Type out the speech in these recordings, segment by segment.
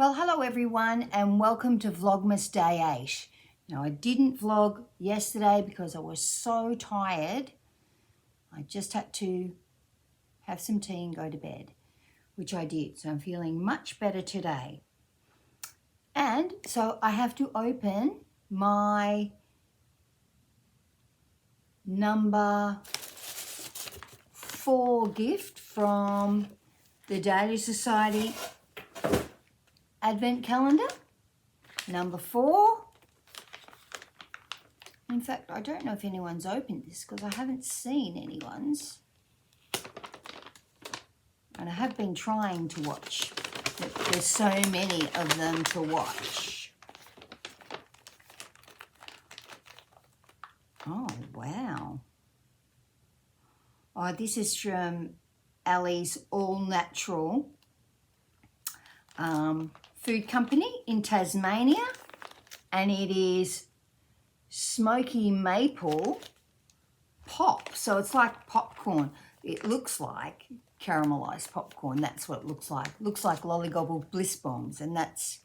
Well, hello everyone and welcome to Vlogmas Day 8. Now, I didn't vlog yesterday because I was so tired. I just had to have some tea and go to bed, which I did. So I'm feeling much better today. And so I have to open my number 4 gift from the Daily Society Advent Calendar, number 4. In fact, I don't know if anyone's opened this because I haven't seen anyone's. And I have been trying to watch, but there's so many of them to watch. Oh, wow. Oh, this is from Ali's All Natural food company in Tasmania, and it is smoky maple pop. So it's like popcorn. It looks like caramelized popcorn. That's what it looks like. Looks like lollygobble bliss bombs, and that's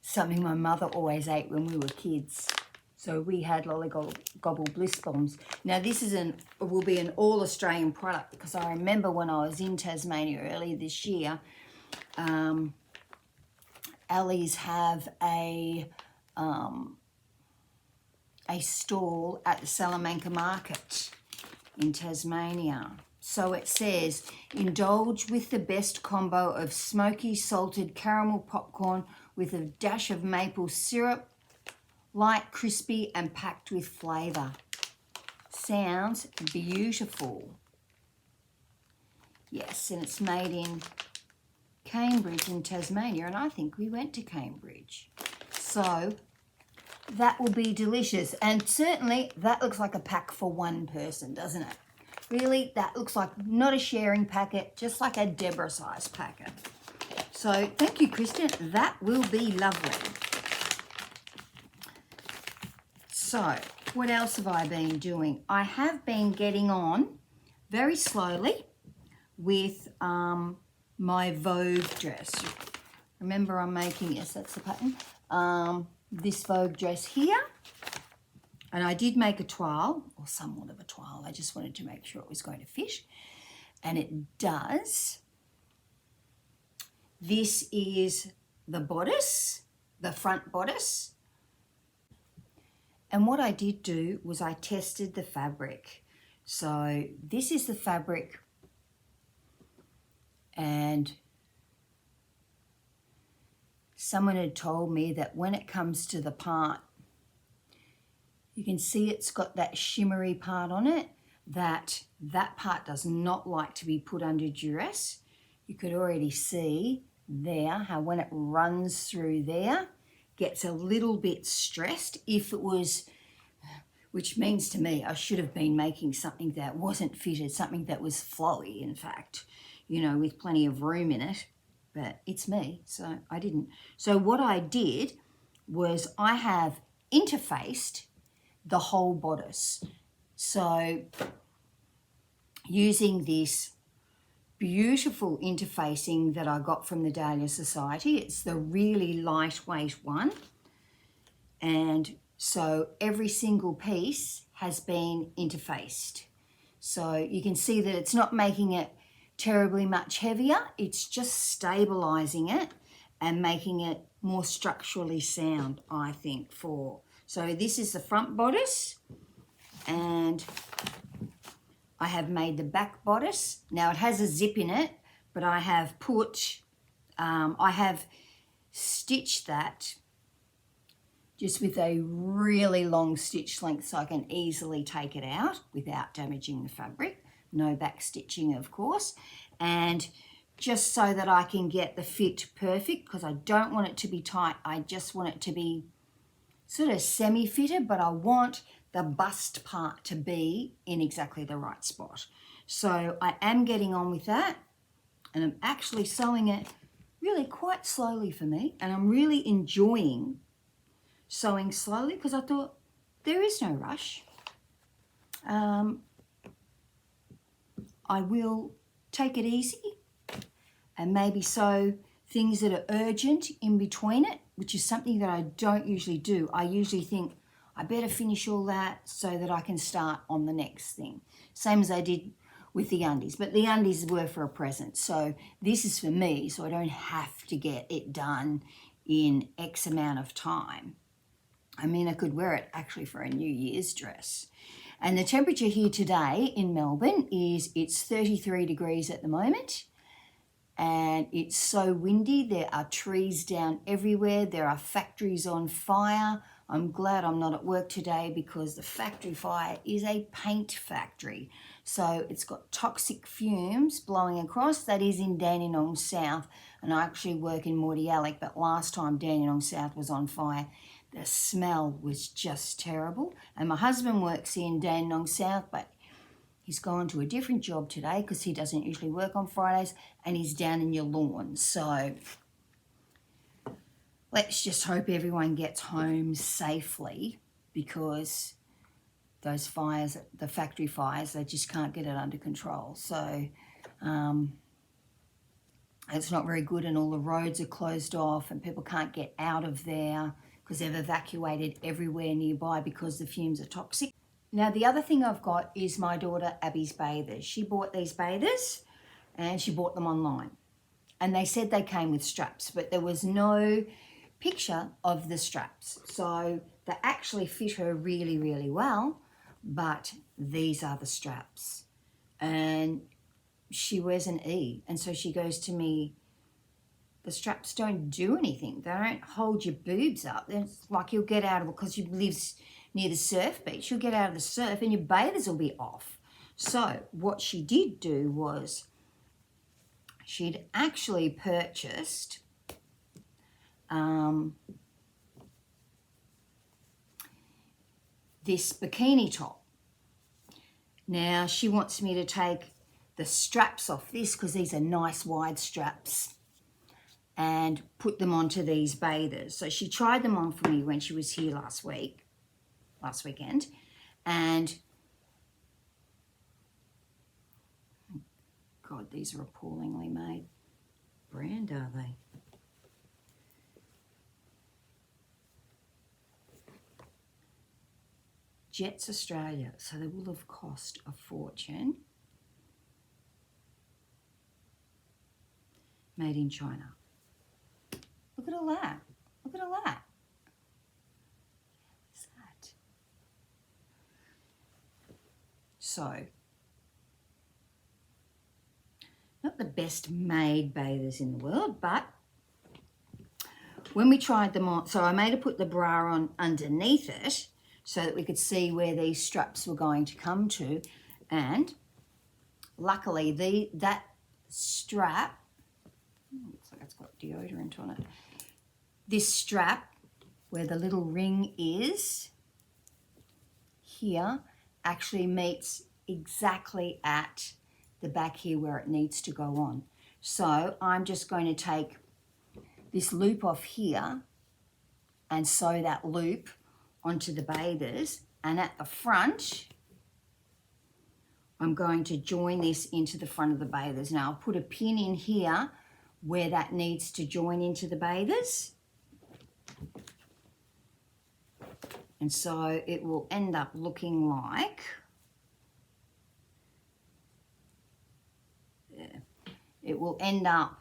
something my mother always ate when we were kids. So we had lollygobble bliss bombs. Now this will be an all Australian product because I remember when I was in Tasmania earlier this year, Ali's have a stall at the Salamanca Market in Tasmania. So it says, indulge with the best combo of smoky salted caramel popcorn with a dash of maple syrup, light, crispy and packed with flavour. Sounds beautiful. Yes, and it's made in Cambridge in Tasmania, and I think we went to Cambridge. So that will be delicious, and certainly that looks like a pack for one person, doesn't it? Really, that looks like not a sharing packet, just like a Deborah size packet. So thank you, Kristen. That will be lovely. So what else have I been doing? I have been getting on very slowly with my Vogue dress. Remember, I'm making, yes, that's the pattern, this Vogue dress here. And I did make a toile, or somewhat of a toile. I just wanted to make sure it was going to fit. And it does. This is the bodice, the front bodice. And what I did do was I tested the fabric. So this is the fabric, and someone had told me that when it comes to the part, you can see it's got that shimmery part on it, that part does not like to be put under duress. You could already see there how when it runs through there, gets a little bit stressed. If it was, which means to me, I should have been making something that wasn't fitted, something that was flowy, in fact, you know, with plenty of room in it, but it's me, so I didn't. So what I did was I have interfaced the whole bodice. So using this beautiful interfacing that I got from the Dahlia Society, it's the really lightweight one. And so every single piece has been interfaced. So you can see that it's not making it terribly much heavier, it's just stabilizing it and making it more structurally sound, I think. So this is the front bodice, and I have made the back bodice. Now it has a zip in it, but I have stitched that just with a really long stitch length so I can easily take it out without damaging the fabric. No back stitching, of course, and just so that I can get the fit perfect, because I don't want it to be tight. I just want it to be sort of semi-fitted, but I want the bust part to be in exactly the right spot. So I am getting on with that, and I'm actually sewing it really quite slowly for me, and I'm really enjoying sewing slowly because I thought there is no rush. I will take it easy and maybe sew things that are urgent in between it, which is something that I don't usually do. I usually think, I better finish all that so that I can start on the next thing. Same as I did with the undies, but the undies were for a present. So this is for me, so I don't have to get it done in X amount of time. I mean, I could wear it actually for a New Year's dress. And the temperature here today in Melbourne is, it's 33 degrees at the moment. And it's so windy. There are trees down everywhere. There are factories on fire. I'm glad I'm not at work today because the factory fire is a paint factory. So it's got toxic fumes blowing across. That is in Dandenong South. And I actually work in Mordialloc, but last time Dandenong South was on fire, the smell was just terrible. And my husband works in Dandenong South, but he's gone to a different job today because he doesn't usually work on Fridays, and he's down in your lawn. So let's just hope everyone gets home safely, because those fires, the factory fires, they just can't get it under control. So it's not very good, and all the roads are closed off and people can't get out of there because they've evacuated everywhere nearby because the fumes are toxic. Now, the other thing I've got is my daughter Abby's bathers. She bought these bathers and she bought them online. And they said they came with straps, but there was no picture of the straps. So they actually fit her really, really well, but these are the straps. And she wears an E. And so she goes to me, the straps don't do anything. They don't hold your boobs up. It's like you'll get out of it because she lives near the surf beach. You'll get out of the surf and your bathers will be off. So what she did do was she'd actually purchased this bikini top. Now she wants me to take the straps off this because these are nice wide straps, and put them onto these bathers. So she tried them on for me when she was here last weekend, and God, these are appallingly made. Brand are they? Jets Australia, so they will have cost a fortune. Made in China. Look at all that. Look at all that. What's that? So, not the best made bathers in the world, but when we tried them on, so I made her put the bra on underneath it so that we could see where these straps were going to come to, and luckily that strap, looks like it's got deodorant on it. This strap, where the little ring is here, actually meets exactly at the back here where it needs to go on. So I'm just going to take this loop off here and sew that loop onto the bathers, and at the front I'm going to join this into the front of the bathers. Now I'll put a pin in here where that needs to join into the bathers, and so it will end up looking like, it will end up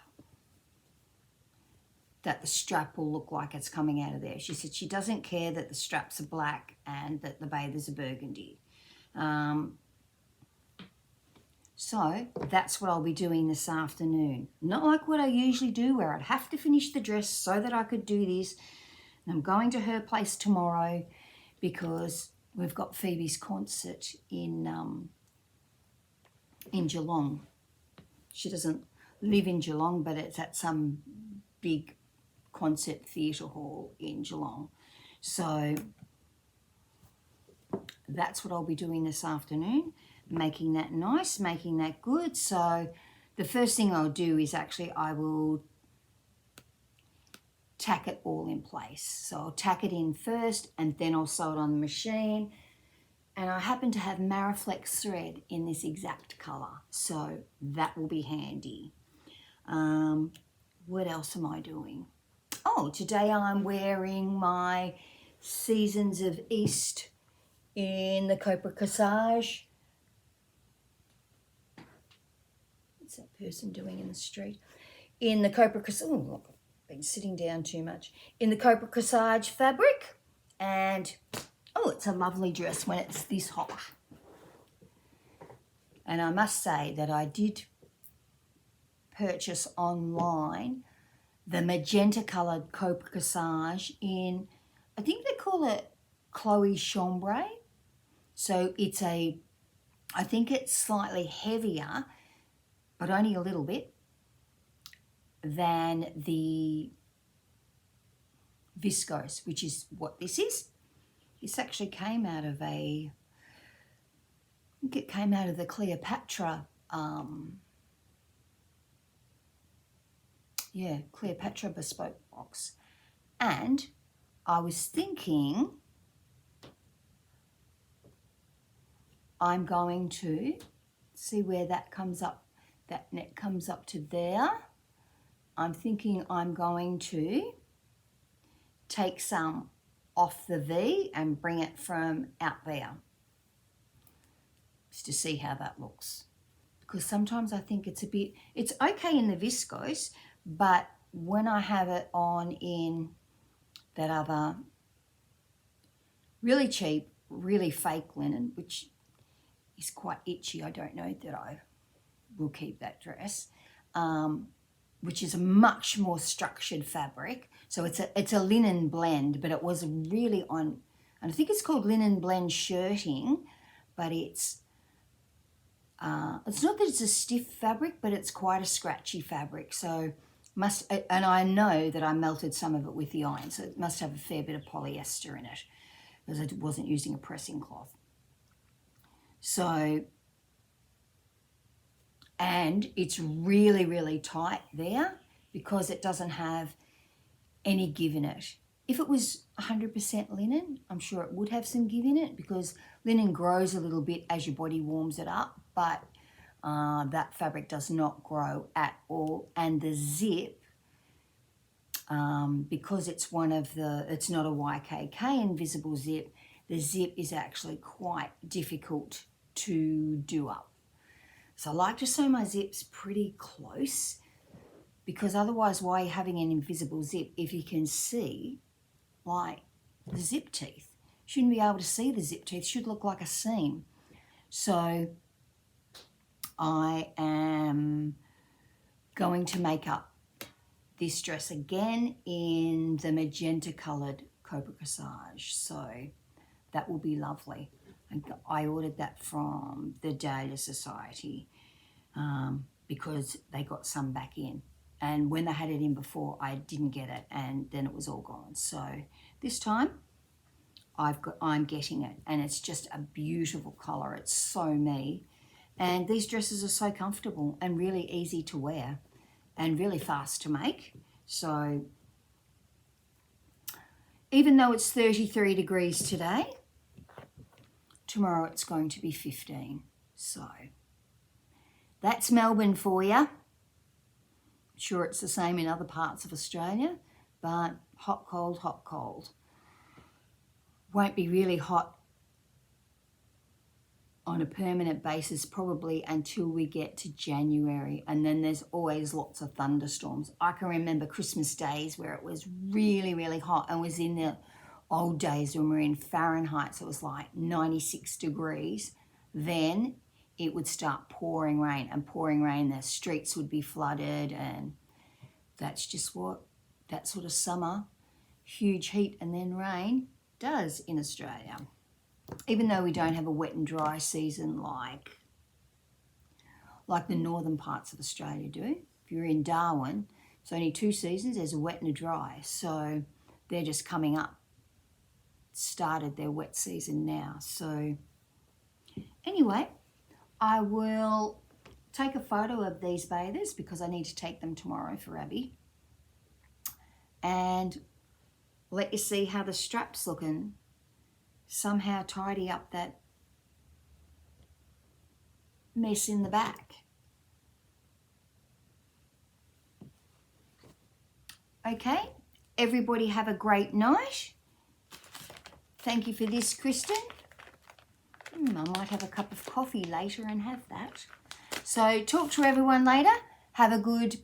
that the strap will look like it's coming out of there. She said she doesn't care that the straps are black and that the bathers are burgundy. So that's what I'll be doing this afternoon. Not like what I usually do, where I'd have to finish the dress so that I could do this. And I'm going to her place tomorrow because we've got Phoebe's concert in Geelong. She doesn't live in Geelong, but it's at some big concert theatre hall in Geelong. So that's what I'll be doing this afternoon, making that nice, making that good. So the first thing I'll do is actually I will tack it all in place. So I'll tack it in first and then I'll sew it on the machine. And I happen to have Mariflex thread in this exact colour, so that will be handy. what else am I doing? Oh, today I'm wearing my Seasons of East in the Copra Corsage. What's that person doing in the street? In the Copra Corsage, oh look, I've been sitting down too much. In the Copra Corsage fabric, and oh, it's a lovely dress when it's this hot. And I must say that I did purchase online the magenta coloured Copra Corsage in, I think they call it Chloe Chambray. So it's I think it's slightly heavier, but only a little bit, than the viscose, which is what this is. This actually came out of I think it came out of the Cleopatra, Cleopatra bespoke box. And I was thinking I'm going to see where that comes up, that neck comes up to there. I'm thinking I'm going to take some off the V and bring it from out there, just to see how that looks. Because sometimes I think it's okay in the viscose, but when I have it on in that other really cheap, really fake linen, which is quite itchy, I don't know that I will keep that dress, which is a much more structured fabric. So it's a linen blend, but it was really on, and I think it's called linen blend shirting, but it's not that it's a stiff fabric, but it's quite a scratchy fabric. So and I know that I melted some of it with the iron, so it must have a fair bit of polyester in it, because I wasn't using a pressing cloth. So, and it's really, really tight there because it doesn't have any give in it. If it was 100% linen, I'm sure it would have some give in it, because linen grows a little bit as your body warms it up, but that fabric does not grow at all. And the zip, because it's it's not a YKK invisible zip, the zip is actually quite difficult to do up. So I like to sew my zips pretty close, because otherwise why are you having an invisible zip if you can see like the zip teeth? Shouldn't be able to see the zip teeth, should look like a seam. So I am going to make up this dress again in the magenta coloured Copra Corsage. So that will be lovely. I ordered that from the Dahlia Society because they got some back in. And when they had it in before, I didn't get it, and then it was all gone. So this time I'm getting it, and it's just a beautiful colour. It's so me. And these dresses are so comfortable and really easy to wear and really fast to make. So even though it's 33 degrees today, tomorrow it's going to be 15. So that's Melbourne for you. I'm sure it's the same in other parts of Australia, but hot, cold, hot, cold. Won't be really hot on a permanent basis probably until we get to January, and then there's always lots of thunderstorms. I can remember Christmas days where it was really, really hot, and was in the old days when we were in Fahrenheit, so it was like 96 degrees. Then it would start pouring rain, the streets would be flooded, and that's just what that sort of summer, huge heat and then rain does in Australia. Even though we don't have a wet and dry season like the northern parts of Australia do. If you're in Darwin, it's only 2 seasons, there's a wet and a dry. So they're just coming up, started their wet season now. So anyway, I will take a photo of these bathers because I need to take them tomorrow for Abby, and let you see how the strap's looking. Somehow tidy up that mess in the back. Okay, everybody have a great night. Thank you for this, Kristen. I might have a cup of coffee later and have that. So talk to everyone later. Have a good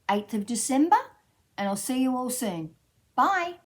8th of December, and I'll see you all soon. Bye.